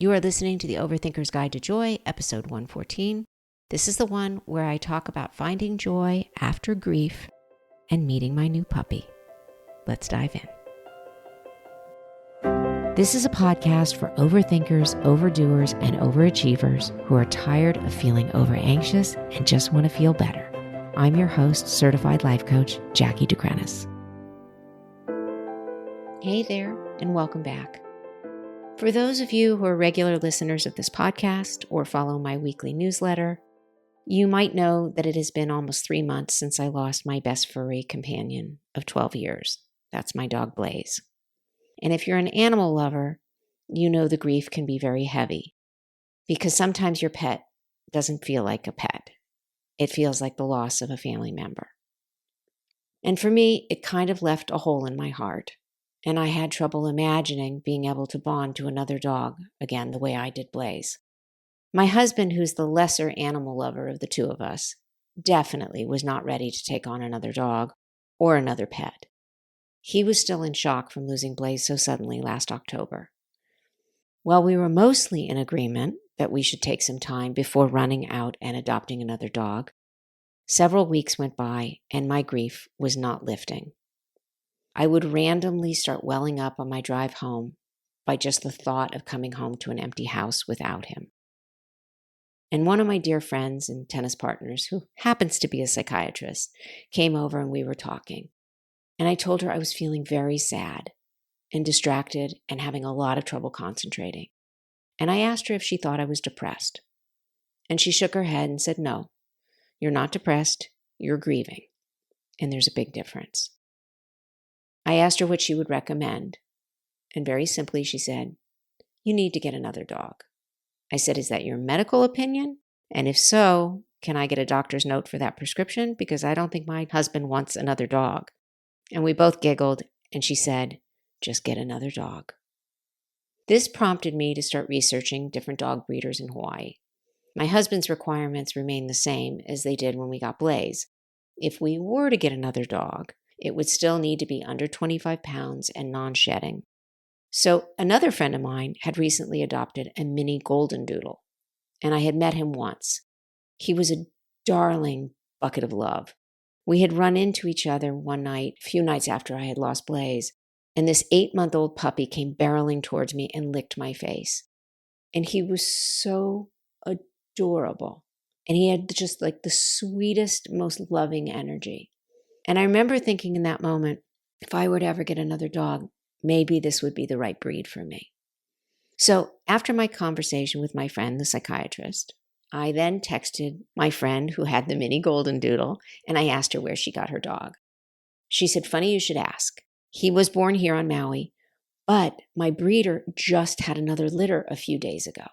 You are listening to the Overthinker's Guide to Joy, episode 114. This is the one where I talk about finding joy after grief and meeting my new puppy. Let's dive in. This is a podcast for overthinkers, overdoers, and overachievers who are tired of feeling over-anxious and just want to feel better. I'm your host, certified life coach, Jackie Dukrenis. Hey there, and welcome back. For those of you who are regular listeners of this podcast or follow my weekly newsletter, you might know that it has been almost 3 months since I lost my best furry companion of 12 years. That's my dog, Blaze. And if you're an animal lover, you know the grief can be very heavy because sometimes your pet doesn't feel like a pet. It feels like the loss of a family member. And for me, it kind of left a hole in my heart. And I had trouble imagining being able to bond to another dog again the way I did Blaze. My husband, who's the lesser animal lover of the two of us, definitely was not ready to take on another dog or another pet. He was still in shock from losing Blaze so suddenly last October. While we were mostly in agreement that we should take some time before running out and adopting another dog, several weeks went by and my grief was not lifting. I would randomly start welling up on my drive home by just the thought of coming home to an empty house without him. And one of my dear friends and tennis partners, who happens to be a psychiatrist, came over and we were talking. And I told her I was feeling very sad and distracted and having a lot of trouble concentrating. And I asked her if she thought I was depressed. And she shook her head and said, "No, you're not depressed, you're grieving. And there's a big difference." I asked her what she would recommend. And very simply, she said, "You need to get another dog." I said, "Is that your medical opinion? And if so, can I get a doctor's note for that prescription? Because I don't think my husband wants another dog." And we both giggled, and she said, "Just get another dog." This prompted me to start researching different dog breeders in Hawaii. My husband's requirements remain the same as they did when we got Blaze. If we were to get another dog, it would still need to be under 25 pounds and non-shedding. So another friend of mine had recently adopted a mini golden doodle, and I had met him once. He was a darling bucket of love. We had run into each other one night, a few nights after I had lost Blaze, and this 8-month-old puppy came barreling towards me and licked my face. And he was so adorable. And he had just like the sweetest, most loving energy. And I remember thinking in that moment, if I were to ever get another dog, maybe this would be the right breed for me. So after my conversation with my friend, the psychiatrist, I then texted my friend who had the mini golden doodle, and I asked her where she got her dog. She said, "Funny you should ask. He was born here on Maui, but my breeder just had another litter a few days ago."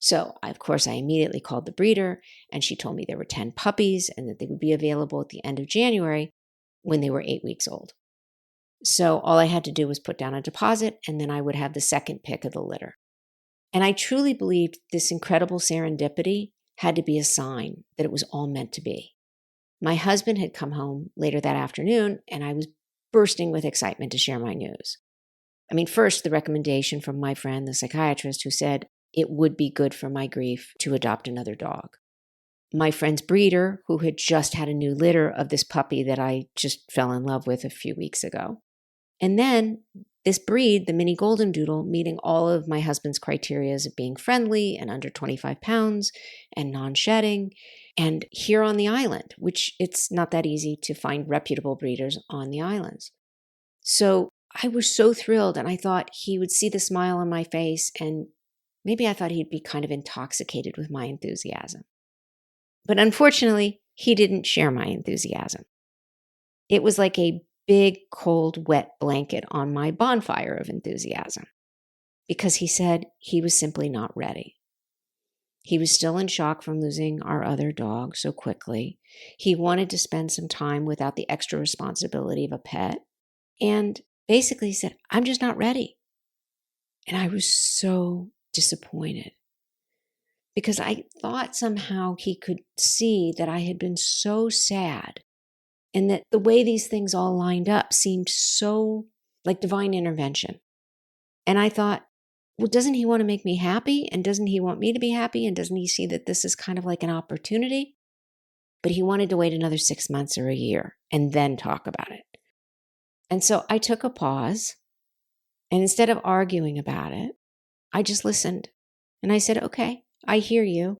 So, of course, I immediately called the breeder, and she told me there were 10 puppies and that they would be available at the end of January when they were 8 weeks old. So all I had to do was put down a deposit, and then I would have the second pick of the litter. And I truly believed this incredible serendipity had to be a sign that it was all meant to be. My husband had come home later that afternoon, and I was bursting with excitement to share my news. I mean, first, the recommendation from my friend, the psychiatrist, who said it would be good for my grief to adopt another dog. My friend's breeder, who had just had a new litter of this puppy that I just fell in love with a few weeks ago. And then this breed, the mini golden doodle, meeting all of my husband's criteria of being friendly and under 25 pounds and non-shedding, and here on the island, which it's not that easy to find reputable breeders on the islands. So I was so thrilled, and I thought he would see the smile on my face, and maybe I thought he'd be kind of intoxicated with my enthusiasm. But unfortunately, he didn't share my enthusiasm. It was like a big, cold, wet blanket on my bonfire of enthusiasm, because he said he was simply not ready. He was still in shock from losing our other dog so quickly. He wanted to spend some time without the extra responsibility of a pet. And basically he said, "I'm just not ready." And I was so disappointed because I thought somehow he could see that I had been so sad and that the way these things all lined up seemed so like divine intervention. And I thought, Well, doesn't he want to make me happy? And doesn't he want me to be happy? And doesn't he see that this is kind of like an opportunity? But he wanted to wait another 6 months or a year and then talk about it. And so I took a pause, and instead of arguing about it, I just listened. And I said, okay, I hear you.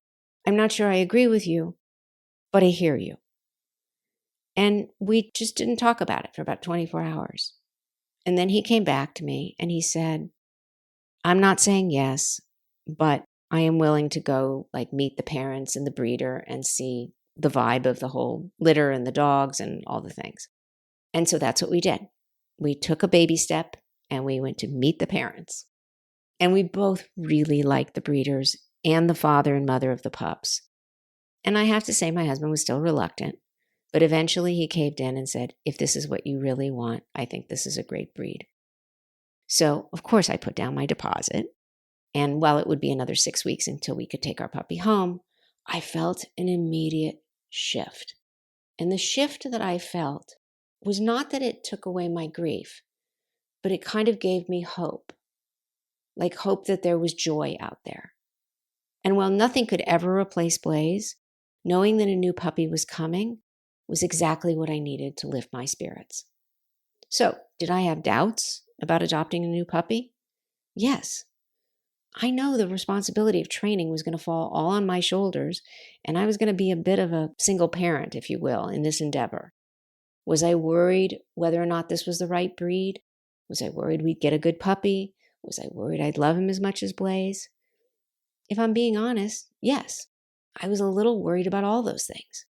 I'm not sure I agree with you, but I hear you. And we just didn't talk about it for about 24 hours. And then he came back to me and he said, I'm not saying yes, but I am willing to go meet the parents and the breeder and see the vibe of the whole litter and the dogs and all the things. And so that's what we did. We took a baby step and we went to meet the parents. And we both really liked the breeders and the father and mother of the pups. And I have to say, my husband was still reluctant, but eventually he caved in and said, if this is what you really want, I think this is a great breed. So, of course, I put down my deposit. And while it would be another 6 weeks until we could take our puppy home, I felt an immediate shift. And the shift that I felt was not that it took away my grief, but it kind of gave me hope. Like hope that there was joy out there. And while nothing could ever replace Blaze, knowing that a new puppy was coming was exactly what I needed to lift my spirits. So, did I have doubts about adopting a new puppy? Yes. I know the responsibility of training was going to fall all on my shoulders, and I was going to be a bit of a single parent, if you will, in this endeavor. Was I worried whether or not this was the right breed? Was I worried we'd get a good puppy? Was I worried I'd love him as much as Blaze? If I'm being honest, yes, I was a little worried about all those things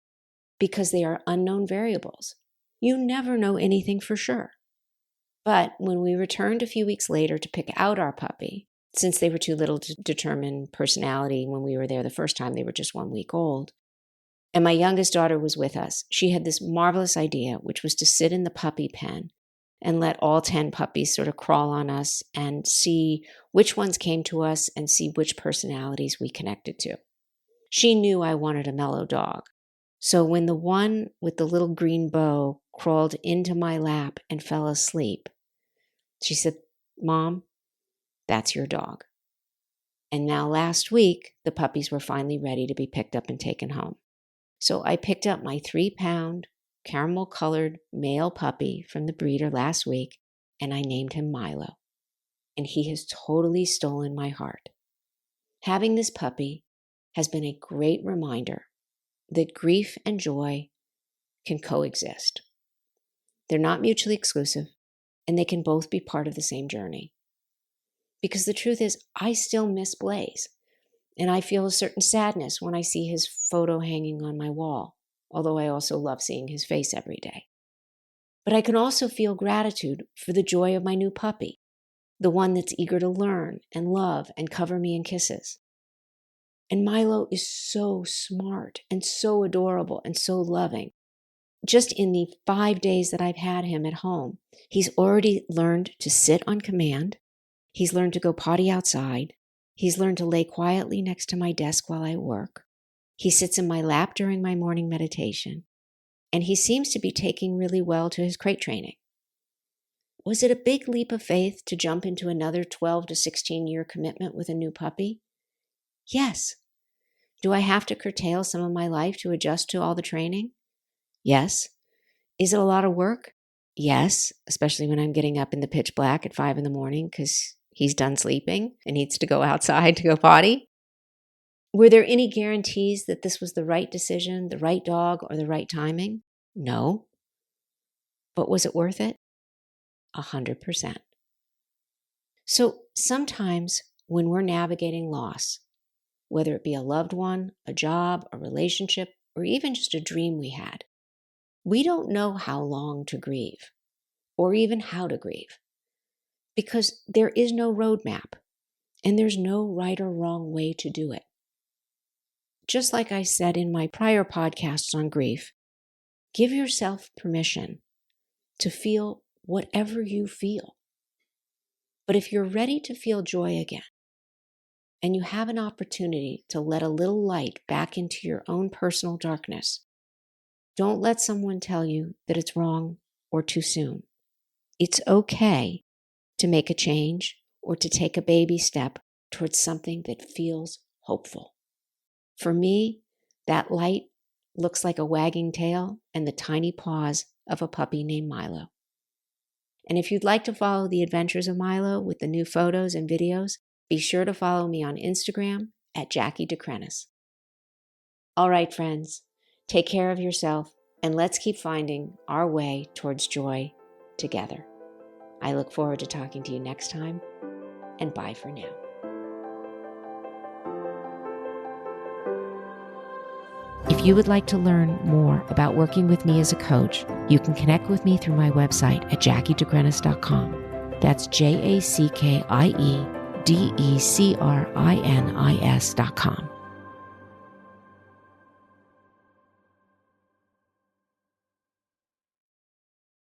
because they are unknown variables. You never know anything for sure. But when we returned a few weeks later to pick out our puppy, since they were too little to determine personality when we were there the first time, they were just 1 week old, and my youngest daughter was with us, she had this marvelous idea, which was to sit in the puppy pen and let all 10 puppies sort of crawl on us and see which ones came to us and see which personalities we connected to. She knew I wanted a mellow dog. So when the one with the little green bow crawled into my lap and fell asleep, she said, Mom, that's your dog. And now last week, the puppies were finally ready to be picked up and taken home. So I picked up my 3-pound caramel-colored male puppy from the breeder last week, and I named him Milo. And he has totally stolen my heart. Having this puppy has been a great reminder that grief and joy can coexist. They're not mutually exclusive, and they can both be part of the same journey. Because the truth is, I still miss Blaze, and I feel a certain sadness when I see his photo hanging on my wall, although I also love seeing his face every day. But I can also feel gratitude for the joy of my new puppy, the one that's eager to learn and love and cover me in kisses. And Milo is so smart and so adorable and so loving. Just in the 5 days that I've had him at home, he's already learned to sit on command. He's learned to go potty outside. He's learned to lay quietly next to my desk while I work. He sits in my lap during my morning meditation. And he seems to be taking really well to his crate training. Was it a big leap of faith to jump into another 12 to 16-year commitment with a new puppy? Yes. Do I have to curtail some of my life to adjust to all the training? Yes. Is it a lot of work? Yes, especially when I'm getting up in the pitch black at 5 a.m. because he's done sleeping and needs to go outside to go potty. Were there any guarantees that this was the right decision, the right dog, or the right timing? No. But was it worth it? 100%. So sometimes when we're navigating loss, whether it be a loved one, a job, a relationship, or even just a dream we had, we don't know how long to grieve or even how to grieve because there is no roadmap and there's no right or wrong way to do it. Just like I said in my prior podcasts on grief, give yourself permission to feel whatever you feel. But if you're ready to feel joy again, and you have an opportunity to let a little light back into your own personal darkness, don't let someone tell you that it's wrong or too soon. It's okay to make a change or to take a baby step towards something that feels hopeful. For me, that light looks like a wagging tail and the tiny paws of a puppy named Milo. And if you'd like to follow the adventures of Milo with the new photos and videos, be sure to follow me on Instagram at Jackie DeCrenis. All right, friends, take care of yourself and let's keep finding our way towards joy together. I look forward to talking to you next time, and bye for now. If you would like to learn more about working with me as a coach, you can connect with me through my website at JackieDeCrenis.com. That's JackieDeCrinis.com.